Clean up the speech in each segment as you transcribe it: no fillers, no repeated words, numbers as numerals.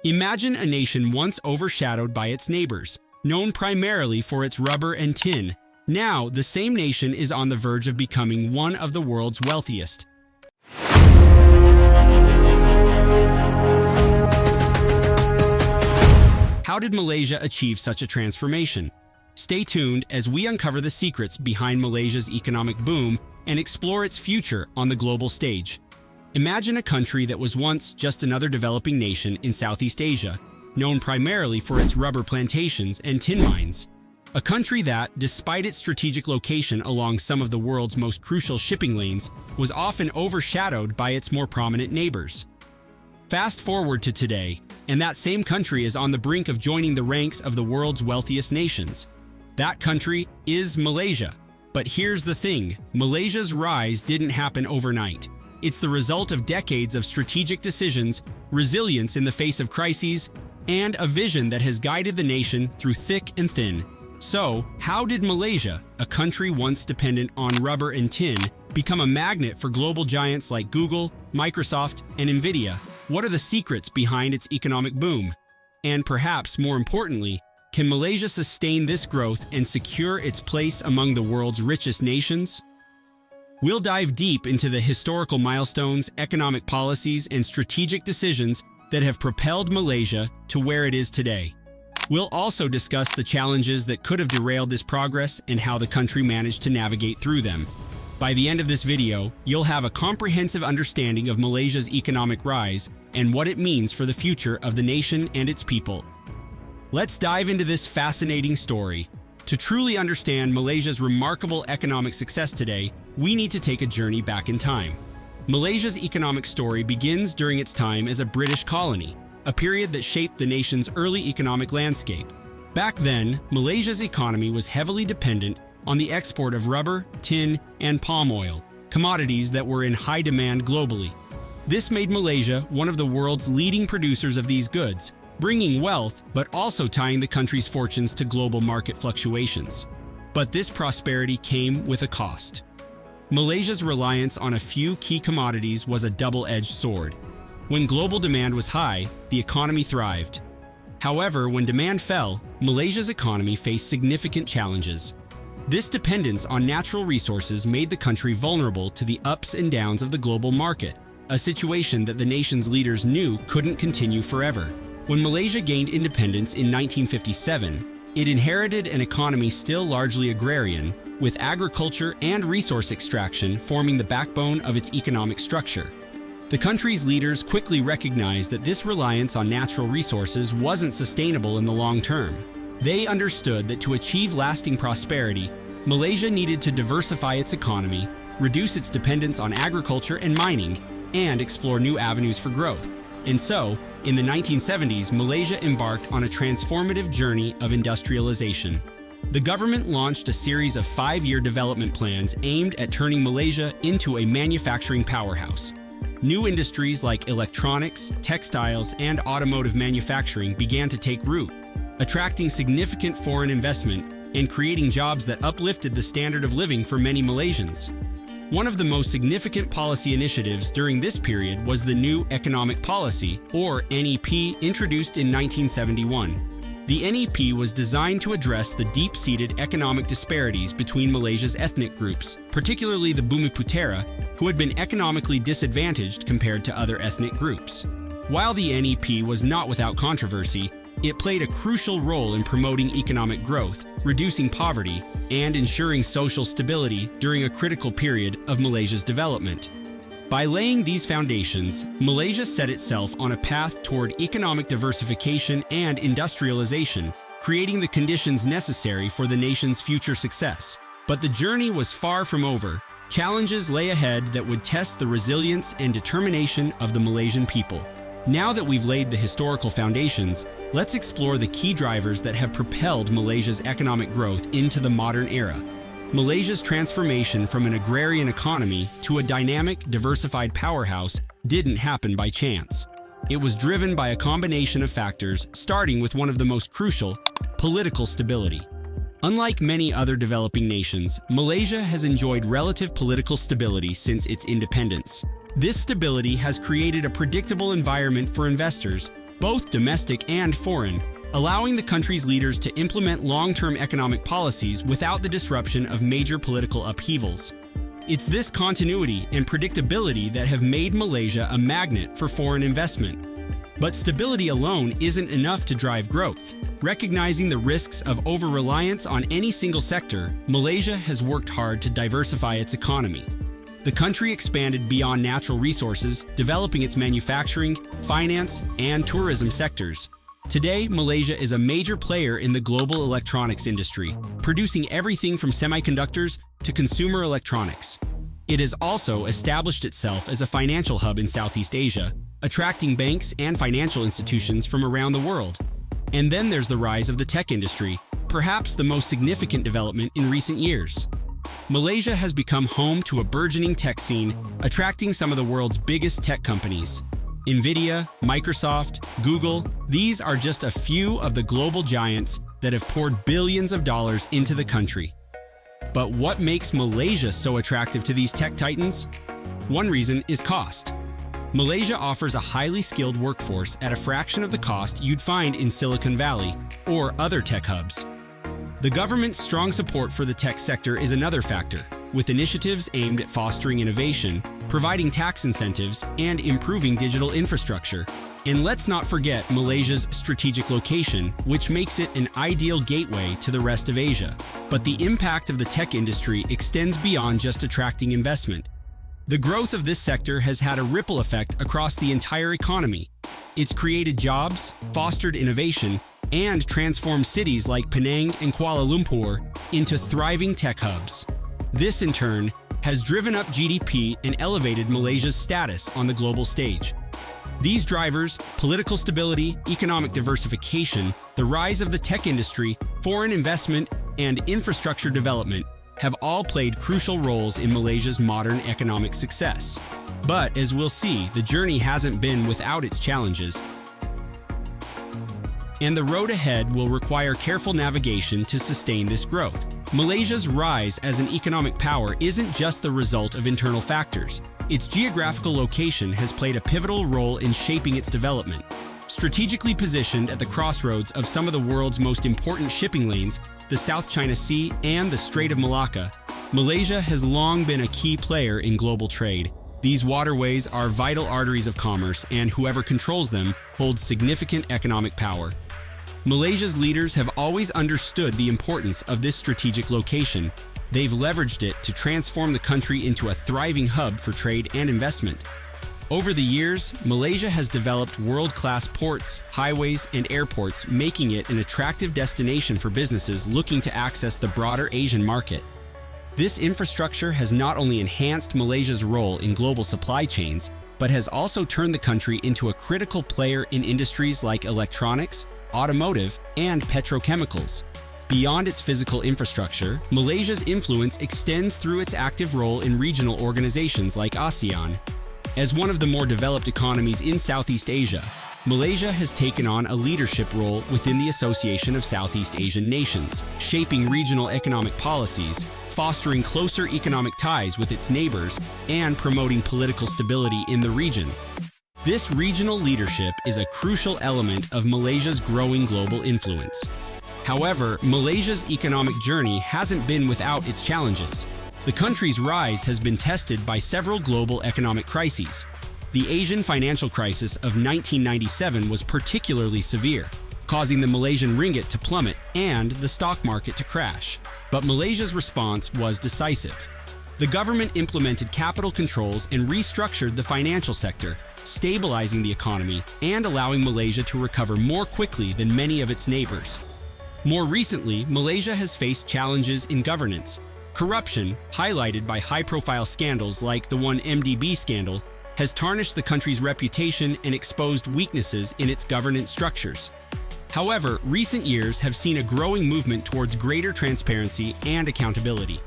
Imagine a nation once overshadowed by its neighbors, known primarily for its rubber and tin. Now, the same nation is on the verge of becoming one of the world's wealthiest. How did Malaysia achieve such a transformation? Stay tuned as we uncover the secrets behind Malaysia's economic boom and explore its future on the global stage. Imagine a country that was once just another developing nation in Southeast Asia, known primarily for its rubber plantations and tin mines. A country that, despite its strategic location along some of the world's most crucial shipping lanes, was often overshadowed by its more prominent neighbors. Fast forward to today, and that same country is on the brink of joining the ranks of the world's wealthiest nations. That country is Malaysia. But here's the thing, Malaysia's rise didn't happen overnight. It's the result of decades of strategic decisions, resilience in the face of crises, and a vision that has guided the nation through thick and thin. So, how did Malaysia, a country once dependent on rubber and tin, become a magnet for global giants like Google, Microsoft, and Nvidia? What are the secrets behind its economic boom? And perhaps more importantly, can Malaysia sustain this growth and secure its place among the world's richest nations? We'll dive deep into the historical milestones, economic policies, and strategic decisions that have propelled Malaysia to where it is today. We'll also discuss the challenges that could have derailed this progress and how the country managed to navigate through them. By the end of this video, you'll have a comprehensive understanding of Malaysia's economic rise and what it means for the future of the nation and its people. Let's dive into this fascinating story. To truly understand Malaysia's remarkable economic success today, we need to take a journey back in time. Malaysia's economic story begins during its time as a British colony, a period that shaped the nation's early economic landscape. Back then, Malaysia's economy was heavily dependent on the export of rubber, tin, and palm oil, commodities that were in high demand globally. This made Malaysia one of the world's leading producers of these goods, bringing wealth but also tying the country's fortunes to global market fluctuations. But this prosperity came with a cost. Malaysia's reliance on a few key commodities was a double-edged sword. When global demand was high, the economy thrived. However, when demand fell, Malaysia's economy faced significant challenges. This dependence on natural resources made the country vulnerable to the ups and downs of the global market, a situation that the nation's leaders knew couldn't continue forever. When Malaysia gained independence in 1957, it inherited an economy still largely agrarian, with agriculture and resource extraction forming the backbone of its economic structure. The country's leaders quickly recognized that this reliance on natural resources wasn't sustainable in the long term. They understood that to achieve lasting prosperity, Malaysia needed to diversify its economy, reduce its dependence on agriculture and mining, and explore new avenues for growth. And so, in the 1970s, Malaysia embarked on a transformative journey of industrialization. The government launched a series of 5-year development plans aimed at turning Malaysia into a manufacturing powerhouse. New industries like electronics, textiles, and automotive manufacturing began to take root, attracting significant foreign investment and creating jobs that uplifted the standard of living for many Malaysians. One of the most significant policy initiatives during this period was the New Economic Policy, or NEP, introduced in 1971. The NEP was designed to address the deep-seated economic disparities between Malaysia's ethnic groups, particularly the Bumiputera, who had been economically disadvantaged compared to other ethnic groups. While the NEP was not without controversy, it played a crucial role in promoting economic growth, reducing poverty, and ensuring social stability during a critical period of Malaysia's development. By laying these foundations, Malaysia set itself on a path toward economic diversification and industrialization, creating the conditions necessary for the nation's future success. But the journey was far from over. Challenges lay ahead that would test the resilience and determination of the Malaysian people. Now that we've laid the historical foundations, let's explore the key drivers that have propelled Malaysia's economic growth into the modern era. Malaysia's transformation from an agrarian economy to a dynamic, diversified powerhouse didn't happen by chance. It was driven by a combination of factors, starting with one of the most crucial, political stability. Unlike many other developing nations, Malaysia has enjoyed relative political stability since its independence. This stability has created a predictable environment for investors, both domestic and foreign, allowing the country's leaders to implement long-term economic policies without the disruption of major political upheavals. It's this continuity and predictability that have made Malaysia a magnet for foreign investment. But stability alone isn't enough to drive growth. Recognizing the risks of over-reliance on any single sector, Malaysia has worked hard to diversify its economy. The country expanded beyond natural resources, developing its manufacturing, finance, and tourism sectors. Today, Malaysia is a major player in the global electronics industry, producing everything from semiconductors to consumer electronics. It has also established itself as a financial hub in Southeast Asia, attracting banks and financial institutions from around the world. And then there's the rise of the tech industry, perhaps the most significant development in recent years. Malaysia has become home to a burgeoning tech scene, attracting some of the world's biggest tech companies. NVIDIA, Microsoft, Google, these are just a few of the global giants that have poured billions of dollars into the country. But what makes Malaysia so attractive to these tech titans? One reason is cost. Malaysia offers a highly skilled workforce at a fraction of the cost you'd find in Silicon Valley or other tech hubs. The government's strong support for the tech sector is another factor, with initiatives aimed at fostering innovation, providing tax incentives, and improving digital infrastructure. And let's not forget Malaysia's strategic location, which makes it an ideal gateway to the rest of Asia. But the impact of the tech industry extends beyond just attracting investment. The growth of this sector has had a ripple effect across the entire economy. It's created jobs, fostered innovation, and transformed cities like Penang and Kuala Lumpur into thriving tech hubs. This, in turn, has driven up GDP and elevated Malaysia's status on the global stage. These drivers, political stability, economic diversification, the rise of the tech industry, foreign investment, and infrastructure development have all played crucial roles in Malaysia's modern economic success. But as we'll see, the journey hasn't been without its challenges, and the road ahead will require careful navigation to sustain this growth. Malaysia's rise as an economic power isn't just the result of internal factors. Its geographical location has played a pivotal role in shaping its development. Strategically positioned at the crossroads of some of the world's most important shipping lanes, the South China Sea and the Strait of Malacca, Malaysia has long been a key player in global trade. These waterways are vital arteries of commerce, and whoever controls them holds significant economic power. Malaysia's leaders have always understood the importance of this strategic location. They've leveraged it to transform the country into a thriving hub for trade and investment. Over the years, Malaysia has developed world-class ports, highways, and airports, making it an attractive destination for businesses looking to access the broader Asian market. This infrastructure has not only enhanced Malaysia's role in global supply chains, but has also turned the country into a critical player in industries like electronics, automotive, and petrochemicals. Beyond its physical infrastructure, Malaysia's influence extends through its active role in regional organizations like ASEAN. As one of the more developed economies in Southeast Asia, Malaysia has taken on a leadership role within the Association of Southeast Asian Nations, shaping regional economic policies, fostering closer economic ties with its neighbors, and promoting political stability in the region. This regional leadership is a crucial element of Malaysia's growing global influence. However, Malaysia's economic journey hasn't been without its challenges. The country's rise has been tested by several global economic crises. The Asian financial crisis of 1997 was particularly severe, causing the Malaysian ringgit to plummet and the stock market to crash. But Malaysia's response was decisive. The government implemented capital controls and restructured the financial sector, stabilizing the economy and allowing Malaysia to recover more quickly than many of its neighbors. More recently, Malaysia has faced challenges in governance. Corruption, highlighted by high-profile scandals like the 1MDB scandal, has tarnished the country's reputation and exposed weaknesses in its governance structures. However, recent years have seen a growing movement towards greater transparency and accountability.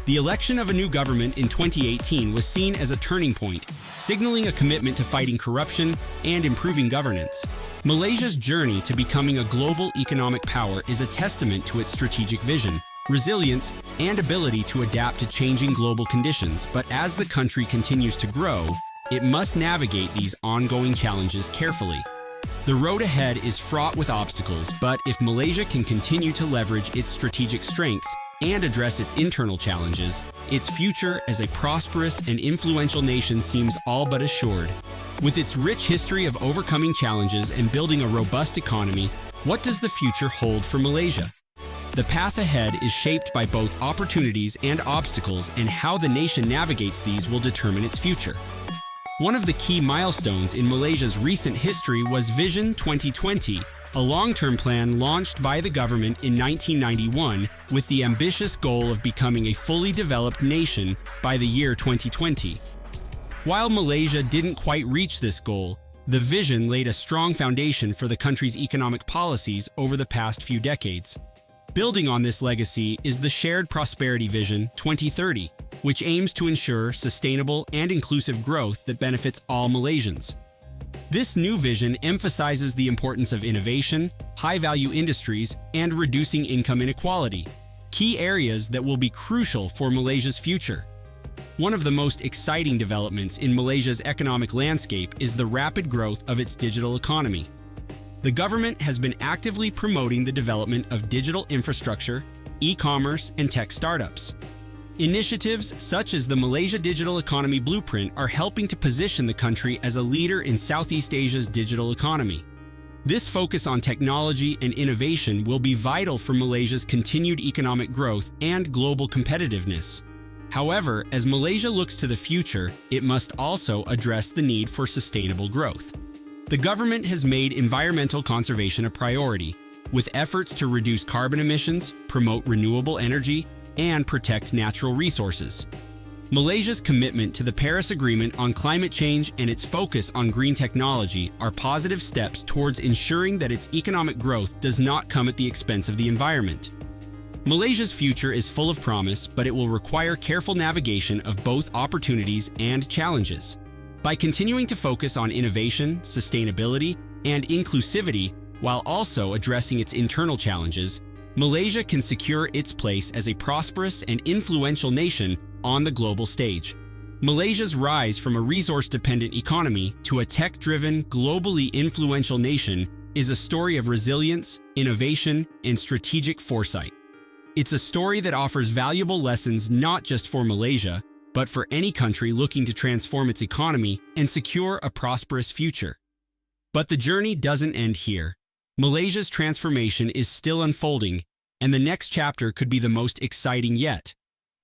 The election of a new government in 2018 was seen as a turning point, signaling a commitment to fighting corruption and improving governance. Malaysia's journey to becoming a global economic power is a testament to its strategic vision, resilience, and ability to adapt to changing global conditions. But as the country continues to grow, it must navigate these ongoing challenges carefully. The road ahead is fraught with obstacles, but if Malaysia can continue to leverage its strategic strengths and address its internal challenges, its future as a prosperous and influential nation seems all but assured. With its rich history of overcoming challenges and building a robust economy, what does the future hold for Malaysia? The path ahead is shaped by both opportunities and obstacles, and how the nation navigates these will determine its future. One of the key milestones in Malaysia's recent history was Vision 2020, a long-term plan launched by the government in 1991 with the ambitious goal of becoming a fully developed nation by the year 2020. While Malaysia didn't quite reach this goal, the vision laid a strong foundation for the country's economic policies over the past few decades. Building on this legacy is the Shared Prosperity Vision 2030, which aims to ensure sustainable and inclusive growth that benefits all Malaysians. This new vision emphasizes the importance of innovation, high-value industries, and reducing income inequality, key areas that will be crucial for Malaysia's future. One of the most exciting developments in Malaysia's economic landscape is the rapid growth of its digital economy. The government has been actively promoting the development of digital infrastructure, e-commerce, and tech startups. Initiatives such as the Malaysia Digital Economy Blueprint are helping to position the country as a leader in Southeast Asia's digital economy. This focus on technology and innovation will be vital for Malaysia's continued economic growth and global competitiveness. However, as Malaysia looks to the future, it must also address the need for sustainable growth. The government has made environmental conservation a priority, with efforts to reduce carbon emissions, promote renewable energy, and protect natural resources. Malaysia's commitment to the Paris Agreement on climate change and its focus on green technology are positive steps towards ensuring that its economic growth does not come at the expense of the environment. Malaysia's future is full of promise, but it will require careful navigation of both opportunities and challenges. By continuing to focus on innovation, sustainability, and inclusivity, while also addressing its internal challenges, Malaysia can secure its place as a prosperous and influential nation on the global stage. Malaysia's rise from a resource-dependent economy to a tech-driven, globally influential nation is a story of resilience, innovation, and strategic foresight. It's a story that offers valuable lessons not just for Malaysia, but for any country looking to transform its economy and secure a prosperous future. But the journey doesn't end here. Malaysia's transformation is still unfolding, and the next chapter could be the most exciting yet.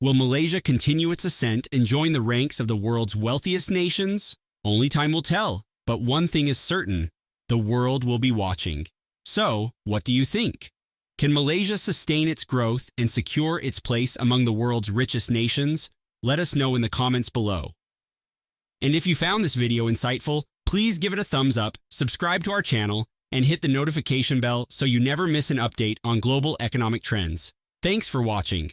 Will Malaysia continue its ascent and join the ranks of the world's wealthiest nations? Only time will tell, but one thing is certain: the world will be watching. So, what do you think? Can Malaysia sustain its growth and secure its place among the world's richest nations? Let us know in the comments below. And if you found this video insightful, please give it a thumbs up, subscribe to our channel, and hit the notification bell so you never miss an update on global economic trends. Thanks for watching.